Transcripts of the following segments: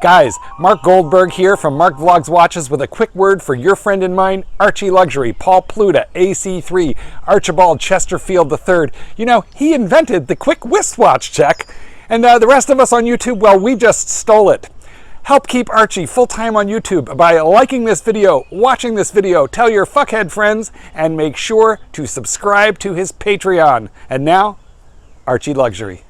Guys, Mark Goldberg here from Mark Vlogs Watches with a quick word for your friend and mine, ArchieLuxury, Paul Pluta, AC3, Archibald Chesterfield III. You know, he invented the quick wristwatch check, and the rest of us on YouTube, well, we just stole it. Help keep Archie full-time on YouTube by liking this video, watching this video, tell your fuckhead friends, and make sure to subscribe to his Patreon. And now, ArchieLuxury.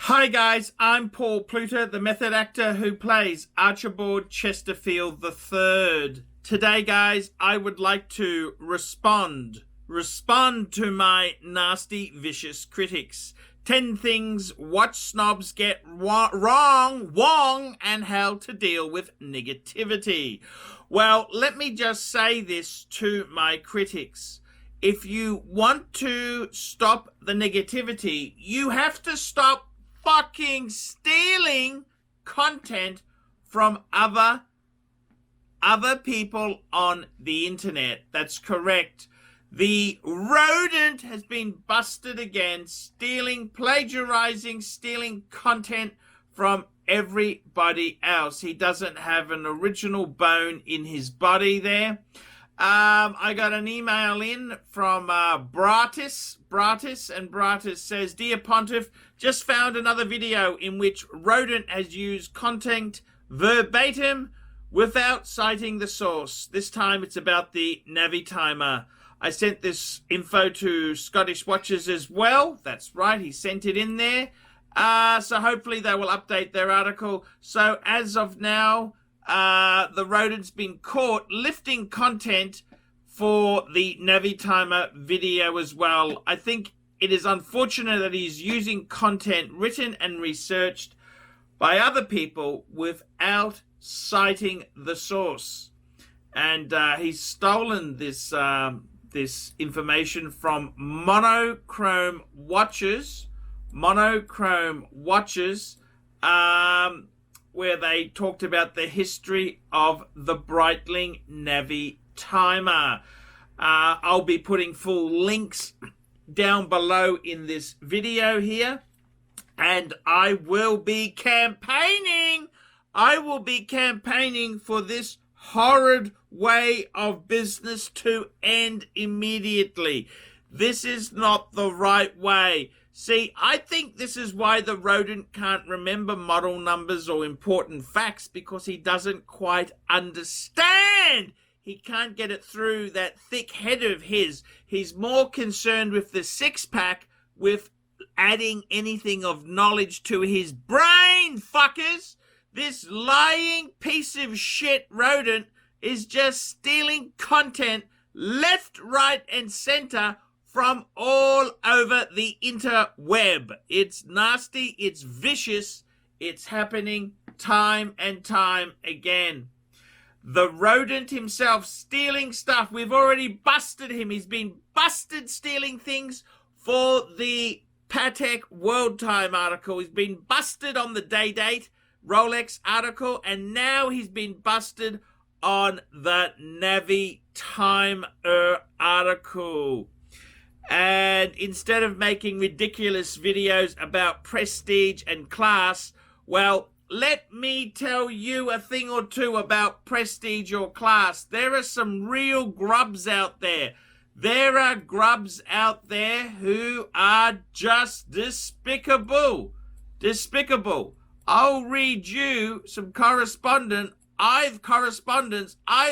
Hi guys, I'm Paul Pluta, the method actor who plays Archibald Chesterfield III. Today guys, I would like to respond to my nasty, vicious critics. 10 things watch snobs get wrong, and how to deal with negativity. Well, let me just say this to my critics. If you want to stop the negativity, you have to stop fucking stealing content from other people on the internet. That's correct. The rodent has been busted again, plagiarizing, stealing content from everybody else. He doesn't have an original bone in his body there. I got an email in from Bratis, and Bratis says, Dear Pontiff, just found another video in which rodent has used content verbatim without citing the source. This time it's about the Navi timer. I sent this info to Scottish Watches as well. That's right, he sent it in there. So hopefully they will update their article. So as of now, the rodent's been caught lifting content for the Navi timer video as well. I think it is unfortunate that he's using content written and researched by other people without citing the source. And he's stolen this this information from monochrome watches, where they talked about the history of the Breitling Navi timer. I'll be putting full links down below in this video here, and I will be campaigning for this horrid way of business to end immediately. This is not the right way. See, I think this is why the rodent can't remember model numbers or important facts, because he doesn't quite understand. He can't get it through that thick head of his. He's more concerned with the six-pack, with adding anything of knowledge to his brain, fuckers. This lying piece of shit rodent is just stealing content left, right, and center from all over the interweb. It's nasty, it's vicious, it's happening time and time again. The rodent himself stealing stuff. We've already busted him. He's been busted stealing things for the Patek World Time article. He's been busted on the day date Rolex article, and now he's been busted on the Navi Time article. And instead of making ridiculous videos about prestige and class, well, let me tell you a thing or two about prestige or class. There are some real grubs out there. There are grubs out there who are just despicable. Despicable. I'll read you some correspondence I've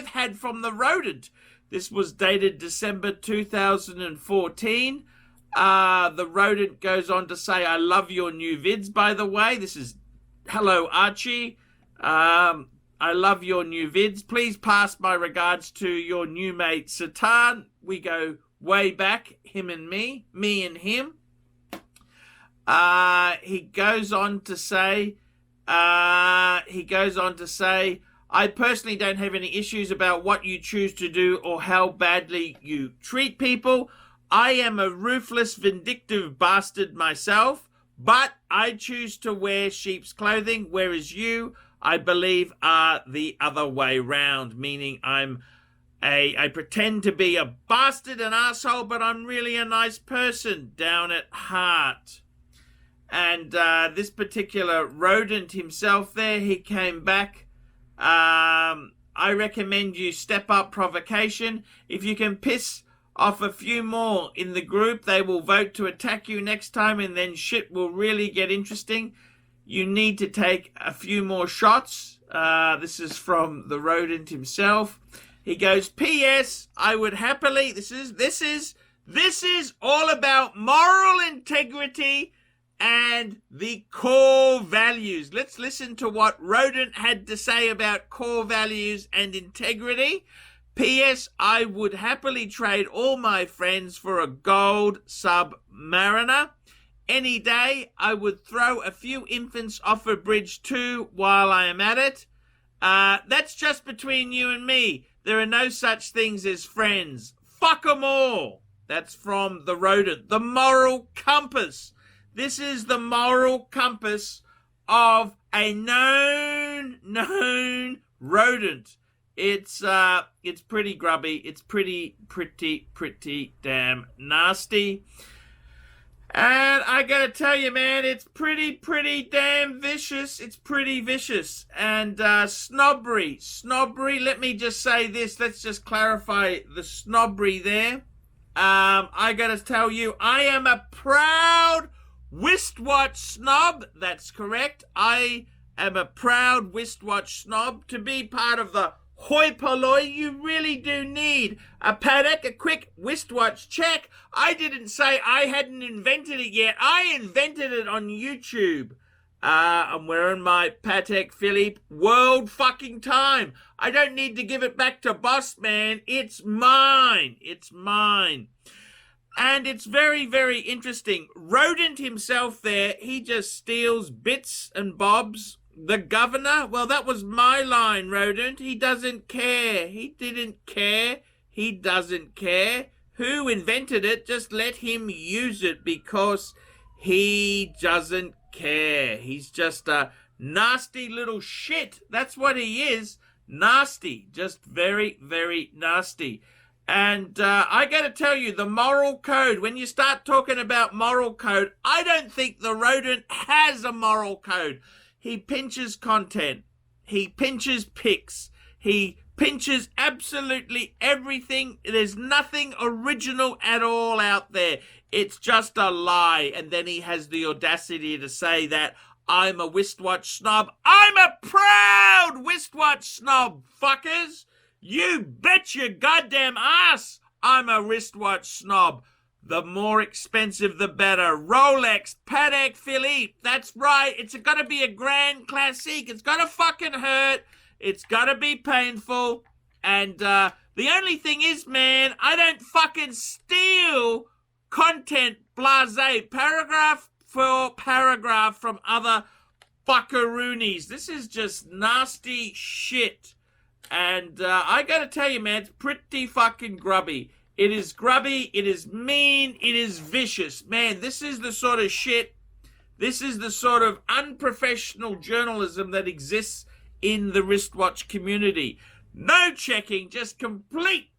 had from the rodent. This was dated December 2014. The rodent goes on to say, I love your new vids, by the way. This is, hello, Archie. I love your new vids. Please pass my regards to your new mate, Satan. We go way back, him and me and him. He goes on to say, I personally don't have any issues about what you choose to do or how badly you treat people. I am a ruthless, vindictive bastard myself, but I choose to wear sheep's clothing, whereas you, I believe, are the other way round, meaning I pretend to be a bastard, an asshole, but I'm really a nice person down at heart. And this particular rodent himself there, he came back. I recommend you step up provocation. If you can piss off a few more in the group, they will vote to attack you next time, and then shit will really get interesting. You need to take a few more shots. This is from the rodent himself. He goes, P.S. I would happily, this is all about moral integrity and the core values. Let's listen to what Rodent had to say about core values and integrity. P.S. I would happily trade all my friends for a gold submariner. Any day, I would throw a few infants off a bridge too while I am at it. That's just between you and me. There are no such things as friends. Fuck 'em all. That's from the rodent. The moral compass. This is the moral compass of a known rodent. It's pretty grubby. It's pretty damn nasty. And I gotta tell you, man, it's pretty damn vicious. It's pretty vicious. And snobbery, let me just say this. Let's just clarify the snobbery there. I gotta tell you, I am a proud wristwatch snob. That's correct. I am a proud wristwatch snob. To be part of the hoi polloi, you really do need a Patek, a quick wristwatch check. I didn't say I hadn't invented it yet. I invented it on YouTube. I'm wearing my Patek Philippe world fucking time. I don't need to give it back to boss man. It's mine. It's mine. And it's very, very interesting. Rodent himself there, he just steals bits and bobs. The governor, well, that was my line, Rodent. He doesn't care. He didn't care. He doesn't care. Who invented it? Just let him use it because he doesn't care. He's just a nasty little shit. That's what he is. Nasty. Just very, very nasty. And I got to tell you, the moral code, when you start talking about moral code, I don't think the rodent has a moral code. He pinches content. He pinches pics. He pinches absolutely everything. There's nothing original at all out there. It's just a lie. And then he has the audacity to say that I'm a wristwatch snob. I'm a proud wristwatch snob, fuckers. You bet your goddamn ass I'm a wristwatch snob. The more expensive, the better. Rolex, Patek Philippe. That's right. It's got to be a grand classique. It's got to fucking hurt. It's got to be painful. And the only thing is, man, I don't fucking steal content blasé, paragraph for paragraph from other fuckaroonies. This is just nasty shit. And I got to tell you, man, it's pretty fucking grubby. It is grubby, it is mean, it is vicious. Man, this is the sort of shit, this is the sort of unprofessional journalism that exists in the wristwatch community. No checking, just complete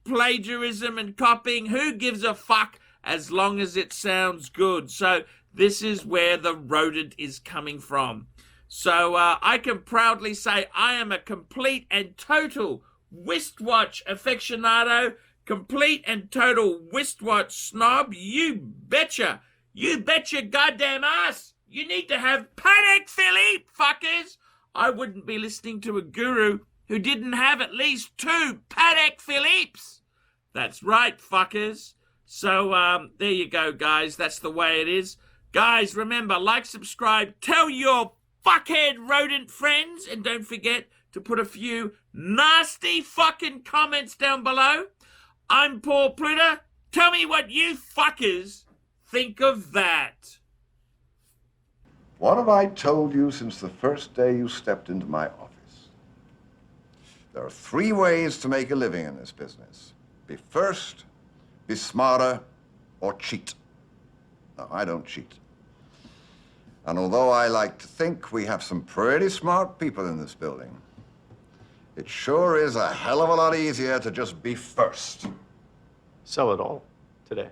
plagiarism and copying. Who gives a fuck as long as it sounds good? So this is where the rodent is coming from. So I can proudly say I am a complete and total wristwatch aficionado. Complete and total wristwatch snob. You betcha. You bet your goddamn ass. You need to have Patek Philippe, fuckers. I wouldn't be listening to a guru who didn't have at least 2 Patek Philippes. That's right, fuckers. So there you go, guys. That's the way it is. Guys, remember, like, subscribe, tell your fuckhead rodent friends, and don't forget to put a few nasty fucking comments down below. I'm Paul Pluta. Tell me what you fuckers think of that. What have I told you since the first day you stepped into my office? There are 3 ways to make a living in this business. Be first, be smarter, or cheat. No, I don't cheat. And although I like to think we have some pretty smart people in this building, it sure is a hell of a lot easier to just be first. Sell it all today.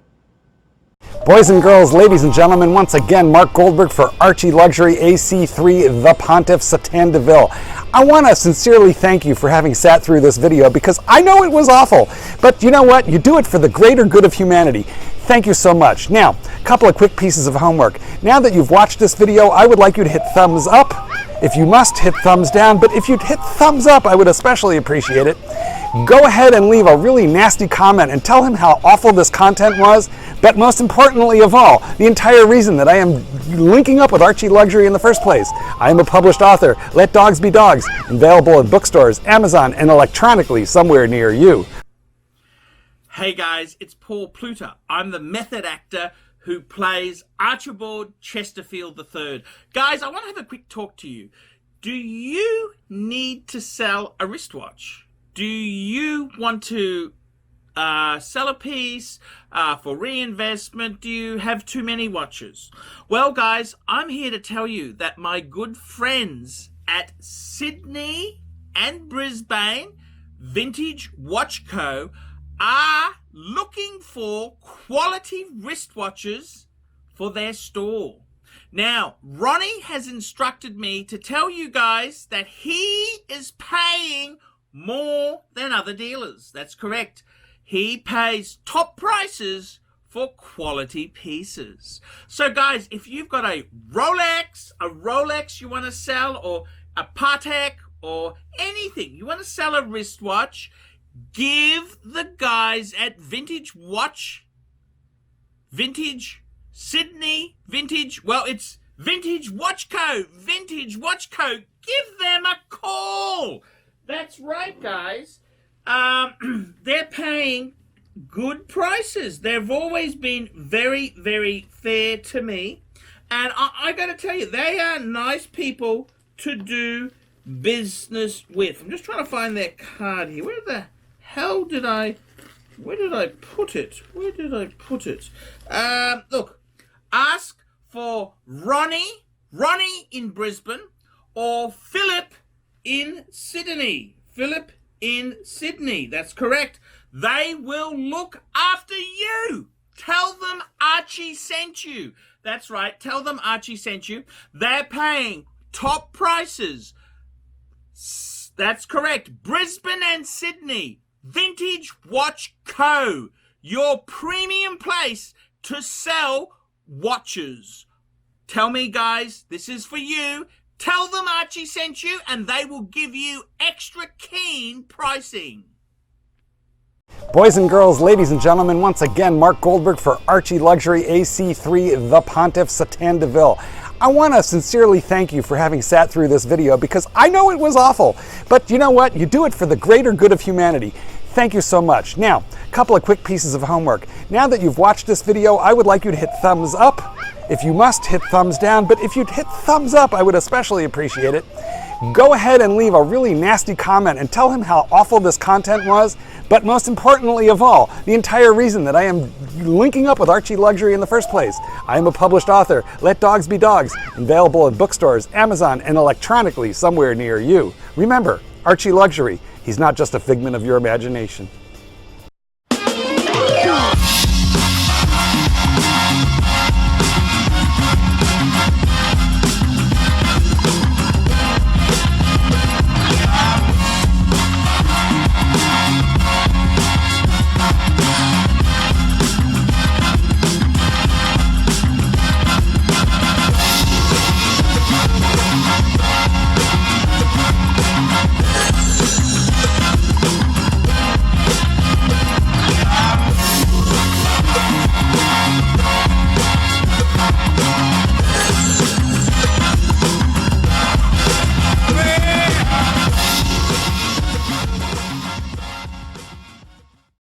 Boys and girls, ladies and gentlemen, once again, Mark Goldberg for ArchieLuxury AC3, the Pontiff, Satan Deville. I want to sincerely thank you for having sat through this video because I know it was awful, but you know what? You do it for the greater good of humanity. Thank you so much. Now, a couple of quick pieces of homework. Now that you've watched this video, I would like you to hit thumbs up. If you must, hit thumbs down, but if you'd hit thumbs up, I would especially appreciate it. Go ahead and leave a really nasty comment and tell him how awful this content was, but most importantly of all, the entire reason that I am linking up with ArchieLuxury in the first place. I am a published author. Let Dogs Be Dogs, available in bookstores, Amazon, and electronically somewhere near you. Hey guys, it's Paul Pluta. I'm the method actor who plays Archibald Chesterfield III. Guys, I want to have a quick talk to you. Do you need to sell a wristwatch? Do you want to sell a piece for reinvestment? Do you have too many watches? Well, guys, I'm here to tell you that my good friends at Sydney and Brisbane Vintage Watch Co. are looking for quality wristwatches for their store. Now, Ronnie has instructed me to tell you guys that he is paying more than other dealers. That's correct. He pays top prices for quality pieces. So guys, if you've got a Rolex you want to sell, or a Patek, or anything, you want to sell a wristwatch, give the guys at Vintage Sydney, it's Vintage Watch Co. Give them a call. That's right, guys. They're paying good prices. They've always been very, very fair to me. And I got to tell you, they are nice people to do business with. I'm just trying to find their card here. Where the hell did I put it? Look, ask for Ronnie in Brisbane, or Philip in Sydney. That's correct. They will look after you. Tell them Archie sent you. That's right. Tell them Archie sent you. They're paying top prices. That's correct. Brisbane and Sydney. Vintage Watch Co. Your premium place to sell watches. Tell me, guys, this is for you. Tell them Archie sent you, and they will give you extra keen pricing. Boys and girls, ladies and gentlemen, once again, Mark Goldberg for ArchieLuxury AC3, the Pontiff, Satan Deville. I want to sincerely thank you for having sat through this video because I know it was awful, but you know what? You do it for the greater good of humanity. Thank you so much. Now, a couple of quick pieces of homework. Now that you've watched this video, I would like you to hit thumbs up. If you must, hit thumbs down, but if you'd hit thumbs up, I would especially appreciate it. Go ahead and leave a really nasty comment and tell him how awful this content was, but most importantly of all, the entire reason that I am linking up with ArchieLuxury in the first place. I am a published author. Let Dogs Be Dogs, available in bookstores, Amazon, and electronically somewhere near you. Remember, ArchieLuxury, he's not just a figment of your imagination.